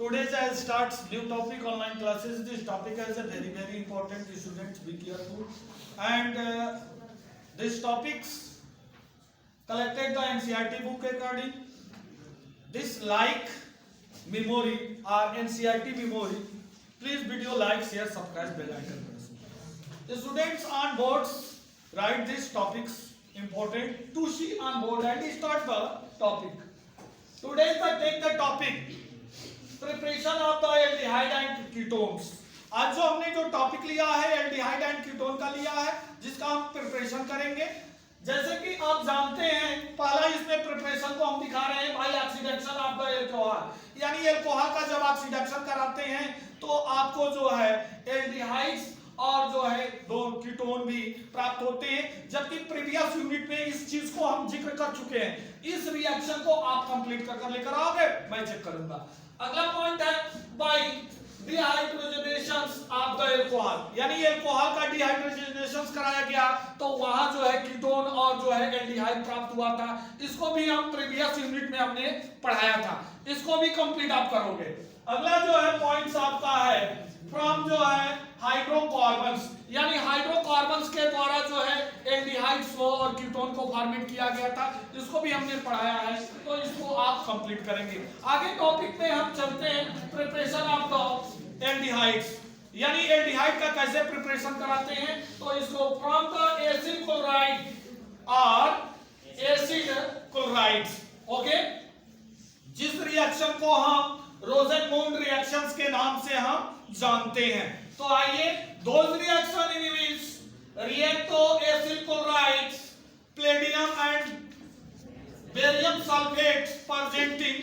Today's I start new topic online classes. This topic is a very important. The students be careful. And this topics collected the NCERT book according. This like memory or NCERT memory. Please video like, share, subscribe, bell icon press. The students on boards write these topics important to see on board and start the topic. Today I take the topic preparation of the aldehyde and ketones. आज जो हमने जो topic लिया है aldehyde and ketone का लिया है, जिसका हम प्रिपरेशन करेंगे। जैसे कि आप जानते हैं, पहला इसमें प्रिपरेशन को हम दिखा रहे हैं by oxidation of the alcohol, यानी एल्कोहल का जब ऑक्सीडेशन कराते हैं तो आपको जो है एल्डिहाइड्स और जो है दो कीटोन भी प्राप्त होते हैं। जबकि प्रीवियस यूनिट में इस चीज को हम जिक्र कर चुके हैं। इस रिएक्शन को आप कंप्लीट कर लेकर आओगे, मैं चेक करूंगा। अगला पॉइंट है by dehydrogenation of the alcohol, यानी एल्कोहल का डिहाइड्रोजनेशन कराया गया तो वहां जो है कीटोन और जो है एल्डिहाइड प्राप्त हुआ था। इसको भी हम प्रीवियस यूनिट में हमने पढ़ाया था, इसको भी कंप्लीट आप करोगे। अगला जो है पॉइंट्स आपका है फ्रॉम जो है हाइड्रोकार्बन्स, यानी हाइड्रोकार्बन्स के द्वारा जो है एल्डिहाइड्स को और कीटोन को फॉर्मेट किया गया था, इसको भी हमने पढ़ाया है, तो इसको आप कंप्लीट करेंगे। आगे टॉपिक में हम चलते हैं प्रिपरेशन ऑफ द एल्डिहाइड्स, यानी एल्डिहाइड का कैसे प्रिपरेशन कराते हैं। तो इसको फ्रॉम द एसिड क्लोराइड और एसिड क्लोराइड्स, ओके, जिस रिएक्शन को हम रोसेनमूड रिएक्शंस के नाम से हम जानते हैं। तो आइए, those reaction in which react to acid chlorides, palladium and barium sulfates presenting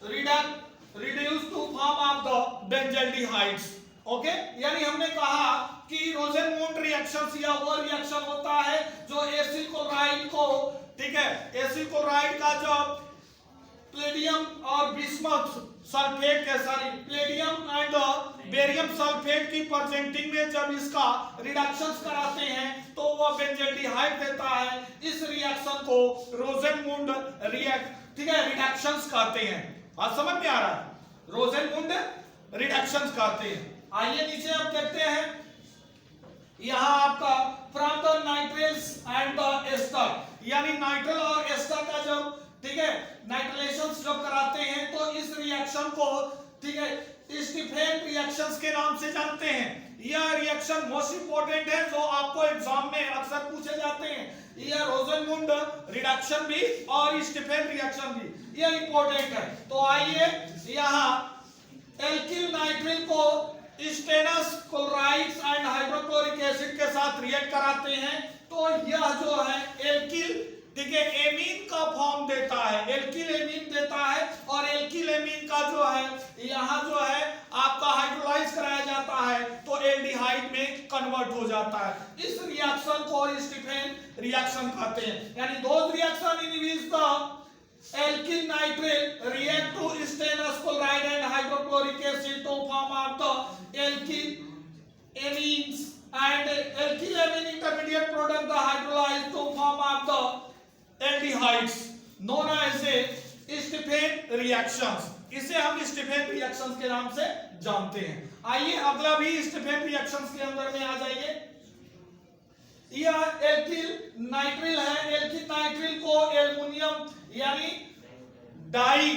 reduce to form of the benzaldehydes, okay. यानी हमने कहा कि रोसेनमूड रिएक्शंस या वो रिएक्शन होता है जो एसिड क्लोराइड को, ठीक है, एसिड क्लोराइड का जब प्लेडियम और बिस्मथ सल्फेट के सारी प्लेडियम एंड बेरियम सल्फेट की प्रेजेंटिंग में जब इसका रिडक्शंस कराते हैं तो वह बेंजल्डिहाइड देता है। इस रिएक्शन को रोसेनमूड ठीक है रिडक्शंस कहते हैं। आज समझ में आ रहा है, रोसेनमूड रिडक्शंस कहते हैं। आइए नीचे आप देखते हैं, यहाँ आपका from the nitriles and the ester, यानी नाइट्रल और एस्टर का जब, ठीक है, नाइट्रेशन जब कराते हैं तो इस रिएक्शन को, ठीक है, स्टीफेन रिएक्शंस के नाम से जानते हैं। यह रिएक्शन मोस्ट इंपोर्टेंट है, जो आपको एग्जाम में अक्सर पूछे जाते हैं। यह रोसेनमूड रिडक्शन भी और स्टीफेन रिएक्शन भी, यह इंपोर्टेंट है। तो आइए, यहाँ एल्किल नाइट्रिल को stannous chlorides and hydrochloric acid के साथ रिएक्ट कराते हैं तो यह जो है एल्किल, ठीक है, एमीन का फॉर्म देता है, एल्किल एमीन देता है। और एल्किल एमीन का जो है यहाँ जो है आपका हाइड्रोलाइज कराया जाता है तो एल्डिहाइड में कन्वर्ट हो जाता है। इस रिएक्शन को स्टीफेन रिएक्शन कहते हैं। यानी those reaction in which the alkyl nitrate react to stannous chloride and hydrochloric acid to form of the alkyl amines and alkyl amine intermediate product the hydrolyzed to form of the aldehydes known as a Stephen reactions. इसे हम Stephen reactions के नाम से जानते हैं। आइए अगला भी स्टीफेन रिएक्शंस के अंदर में आ जाइए। यह एल्किल नाइट्रिल है, एल्किल नाइट्रिल को एल्युमिनियम यानी डाई,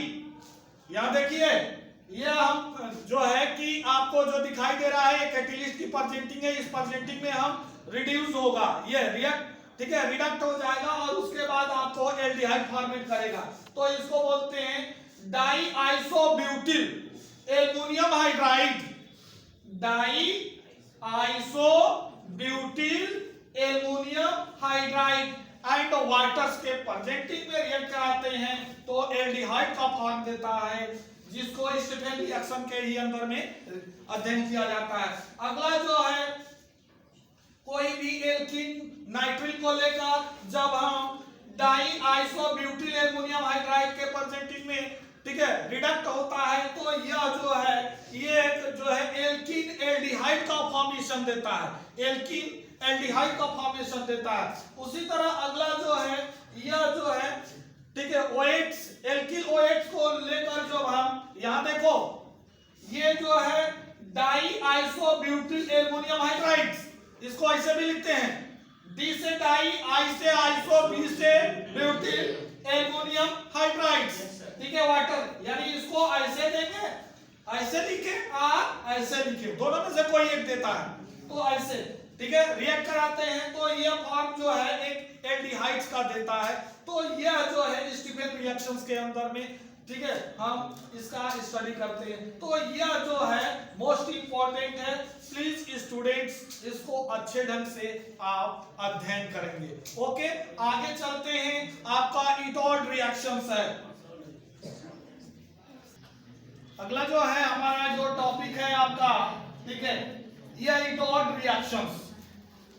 यहां देखिए यह हम जो है कि आपको जो दिखाई दे रहा है कैटेलिस्ट की प्रेजेंटिंग है, इस प्रेजेंटिंग में हम रिड्यूस होगा, यह रिएक्ट, ठीक है, रिडक्ट हो जाएगा और उसके बाद आपको एल्डिहाइड फॉर्मेट करेगा। तो इसको बोलते हैं di isobutyl aluminium hydride, di isobutyl aluminium hydride and waters के प्रेजेंटिंग में रिएक्ट कराते हैं तो एल्डिहाइड का फॉर्म देता है, जिसको स्टीफेन रिएक्शन के ही अंदर में अध्ययन किया जाता है। अगला जो है कोई भी एल्किल नाइट्रिल को लेकर जब हम डाई आइसोब्यूटिल एल्युमिनियम हाइड्राइड के प्रेजेंटिंग में, ठीक है, रिडक्ट होता है तो यह जो है ये जो है एल्किन एल्डिहाइड का फॉर्मेशन देता है, एल्किन एल्डिहाइड का फॉर्मेशन देता है। उसी तरह अगला जो है यह जो है, ठीक है, OH एल्किल OH को लेकर जब हम यहाँ देखो ये जो है डाई आइसोब्यूटिल एल्युमिनियम हाइड्राइड, इसको ऐसे भी लिखते हैं, डी से डाई, आई से आइसो, बी से ब्यूटिल एल्युमिनियम हाइड्राइड, ठीक है, वाटर, यानी इसको ऐसे देंगे, ऐसे लिखे और ऐसे लिखे, दोनों में से कोई एक देता है, तो ऐसे, ठीक है, रिएक्ट कराते हैं तो ये फॉर्म जो है एक एल्डिहाइड्स का देता है। तो यह जो है स्टीफन रिएक्शंस के अंदर में, ठीक है, हम इसका स्टडी करते हैं। तो यह जो है मोस्ट इंपॉर्टेंट है, प्लीज स्टूडेंट्स इसको अच्छे ढंग से आप अध्ययन करेंगे। ओके, आगे चलते हैं, आपका इटोड रिएक्शंस है। अगला जो है हमारा जो टॉपिक है आपका, ठीक है, यह इटोड reactions.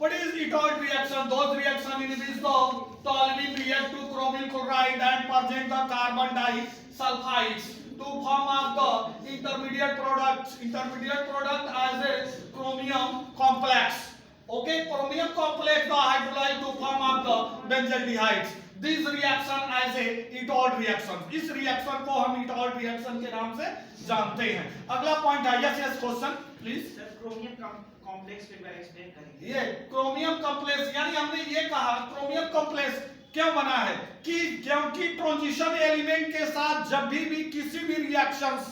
What is Ittord reaction? Those reaction in which the toluene react to chromyl chloride and present the carbon disulfides to form of the intermediate product as a chromium complex. Okay, chromium complex the hydrolyzed to form of the benzaldehydes. This reaction as a Ittord reaction. इस reaction को हम Ittord reaction के नाम से जानते हैं। अगला point है, yes question please. Chromium complex के बारे में एक्सप्लेन करेंगे। ये क्रोमियम कॉम्प्लेक्स, यानी हमने ये कहा क्रोमियम कॉम्प्लेक्स क्यों बना है कि क्योंकि ट्रांजिशन एलिमेंट के साथ जब भी किसी भी रिएक्शंस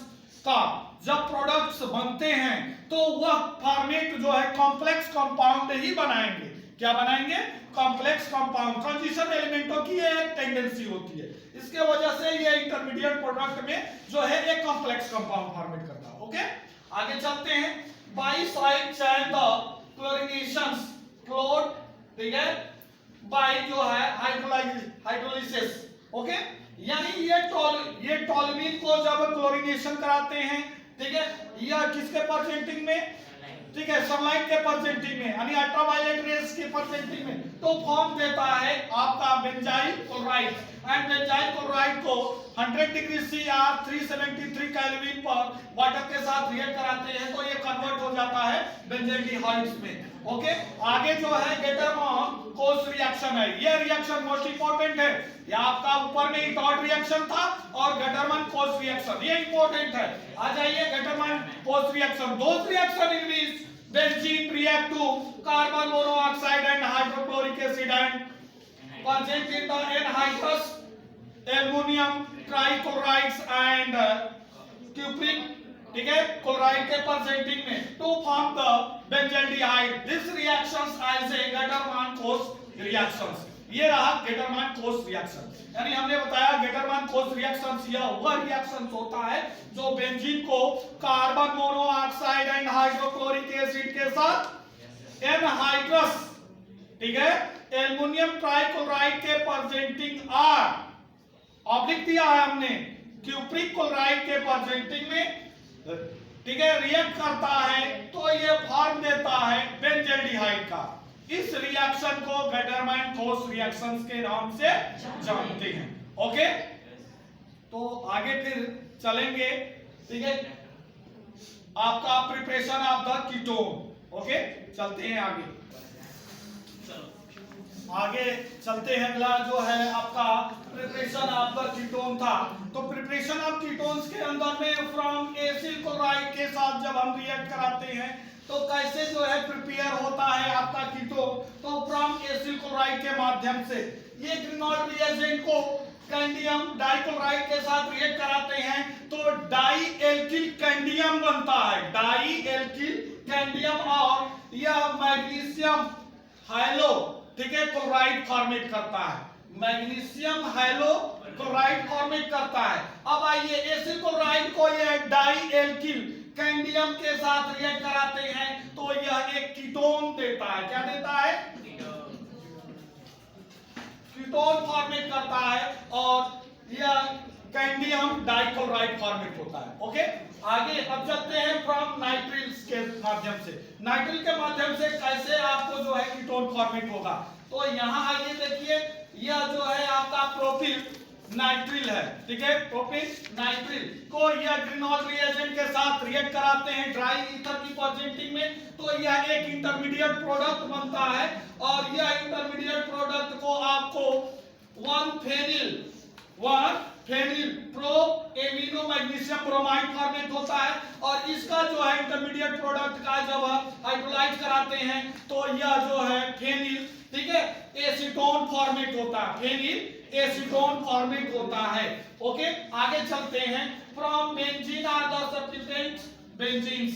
का जब प्रोडक्ट्स बनते हैं तो वह फॉर्मेट जो है कॉम्प्लेक्स कंपाउंड ही बनाएंगे। क्या बनाएंगे? Complex compound. ट्रांजिशन एलिमेंटों की ये एक टेंडेंसी होती है, इसके वजह से ये इंटरमीडिएट प्रोडक्ट में जो है एक कॉम्प्लेक्स कंपाउंड फॉर्मेट करता है। ओके, आगे चलते हैं। By side chain the chlorinations float, ठीक है, बाई जो है हाइड्रोलिसिस। ओके, यानी ये टोल्यूइन को जब क्लोरीनेशन कराते हैं, ठीक है, यह किसके प्रेजेंटिंग में, ठीक है, सनलाइट के प्रेजेंटिंग में, यानी अल्ट्रावायलेट रेज के प्रेजेंटिंग में, तो फॉर्म देता है आपका benzyl chloride. And benzyl chloride को 100 डिग्री सी या 373 केल्विन पर वाटर के साथ रिएक्ट कराते हैं तो ये कन्वर्ट हो जाता है बेंजाल्डिहाइड्स में। ओके, आगे जो है गेटरमॉन कोस रिएक्शन है। ये रिएक्शन मोस्ट इंपॉर्टेंट है, ये आपका ऊपर में इटॉड रिएक्शन था और गेटरमॉन कोस रिएक्शन, ये इंपॉर्टेंट है। आ जाइए, Gattermann Koch reaction, those reaction in which benzene react to carbon monoxide and hydrochloric acid and present in the anhydrous aluminum trichlorides and cupric, ठीक है, क्लोराइड के प्रेजेंटिंग में to form the benzaldehyde. This reactions as a Gettermann-Coase reactions. ये रहा गेटरमैन-कोस reaction. यानी हमने बताया गेटरमैन-कोस reactions यह वह रिएक्शंस होता है जो बेंजीन को carbon monoxide and hydrochloric acid के साथ एनहाइड्रस, ठीक है, एल्युमिनियम ट्राइक्लोराइड के प्रेजेंटिंग आर ऑब्लिक दिया है हमने क्यूप्रिक क्लोराइड के प्रेजेंटिंग में, ठीक है, रिएक्ट करता है तो ये फॉर्म देता है बेंजाल्डिहाइड का। इस रिएक्शन को गेटरमैन-कोस रिएक्शंस के नाम से जानते हैं। ओके, तो आगे फिर चलेंगे, ठीक है, आपका preparation of the ketone. Okay, चलते हैं आगे, आगे चलते हैं। अगला जो है आपका प्रिपरेशन ऑफ द कीटोन था। तो प्रिपरेशन ऑफ कीटोन्स के अंदर में फ्रॉम एसिल क्लोराइड के साथ जब हम रिएक्ट कराते हैं तो कैसे जो है प्रिपेयर होता है आपका कीटोन, तो फ्रॉम एसिल क्लोराइड के माध्यम से। ये ग्रिनॉल्ड रिएजेंट को कैंडियम डाइक्लोराइड के साथ रिएक्ट कराते हैं तो डाई एल्किल कैंडियम बनता है, डाई एल्किल कैंडियम, और यह मैग्नीशियम हाइलो, ठीक है, क्लोराइड फॉर्मेट करता है, मैग्नीशियम हाइलो क्लोराइड फॉर्मेट करता है। अब आइए, एसिल क्लोराइड को यह डाई एल्किल कैंडियम के साथ रिएक्ट कराते हैं तो यह एक कीटोन देता है। क्या देता है? कीटोन फॉर्मेट करता है और यह कैंडियम डाइक्लोराइड फॉर्मेट होता है। ओके, आगे अब चलते हैं फ्रॉम नाइट्रिल्स के माध्यम से। नाइट्रिल के माध्यम से कैसे आपको जो है कीटोन फॉर्मेट होगा, तो यहां आइए देखिए, यह जो है आपका प्रोपिल नाइट्रिल है, ठीक है, प्रोपिल नाइट्रिल को यह ग्रिनॉल्ड रिएजेंट के साथ रिएक्ट कराते हैं ड्राई ईथर की प्रेजेंटिंग में तो यह एक इंटरमीडिएट प्रोडक्ट बनता है और यह इंटरमीडिएट प्रोडक्ट को आपको 1 phenyl pro amino magnesium bromide formate होता है और इंटरमीडिएट प्रोडक्ट का जब हाइड्रोलाइज कराते हैं तो यह जो है फेनिल, ठीक है, एसीटोन फॉर्मेट होता है, फेनिल एसीटोन फॉर्मेट होता है। ओके, आगे चलते हैं। From benzene are the substituents benzenes,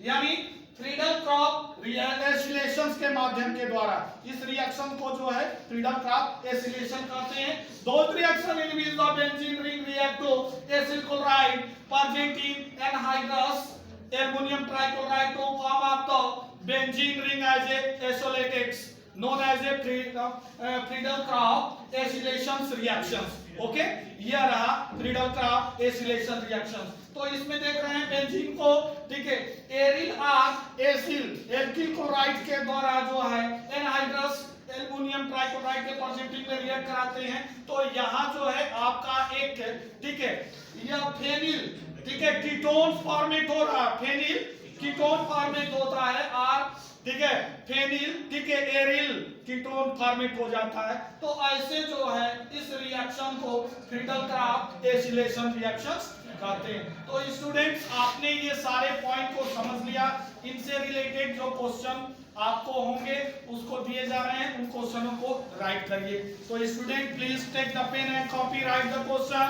यानी फ्रीडम क्रॉप एसिलेशंस के माध्यम के द्वारा इस रिएक्शन को जो है फ्रीडम क्रॉप एसिलेशन कहते हैं। Those reaction in which the benzene ring react to acyl chloride presence in anhydrous aluminium trichloride to form of the benzene ring as a isolated known as a Friedel Crafts acylation reactions. Okay, यह रहा freedom Crafts acylation reactions. तो इसमें देख रहे हैं benzene को, ठीक है, aryl or acyl alkyl chloride के द्वारा जो है एनहाइड्रस एल्युमिनियम ट्राइक्लोराइड के परजेंटिंग में रिएक्ट कराते हैं। तो यहाँ जो है आपका एक, ठीक है, यह फेनिल, ठीक है, कीटोन फॉर्मेट हो रहा है, फेनिल कीटोन फॉर्मेट होता है, आर, ठीक है, फेनिल, ठीक है, एरिल कीटोन फॉर्मेट हो जाता है। तो ऐसे जो है इस रिएक्शन को फ्रीडम क्रॉप एसिलेशन रिएक्शंस कहते हैं। तो स्टूडेंट्स, आपने ये सारे पॉइंट को समझ लिया। इनसे रिलेटेड जो क्वेश्चन आपको होंगे उसको दिए जा रहे हैं, उन क्वेश्चनों को राइट करिए। तो student please take the pen and copy, write the question.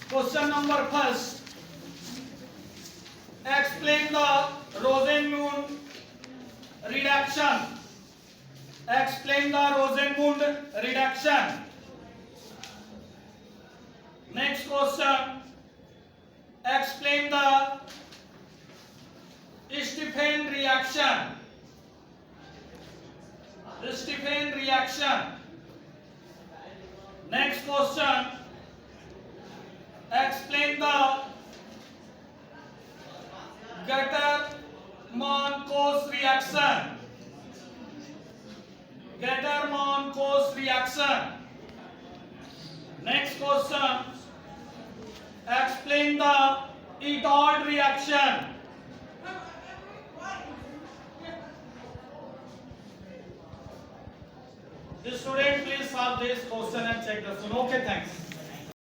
Question number first, explain the Rosenmund reduction. Explain the Rosenmund reduction. Next question, explain the Stephen reaction. Stephen reaction. Next question, explain the Gattermann-Coase reaction. Gattermann-Coase reaction. Next question, explain the Etold reaction. Student, please solve this question and check the question. Okay, thanks.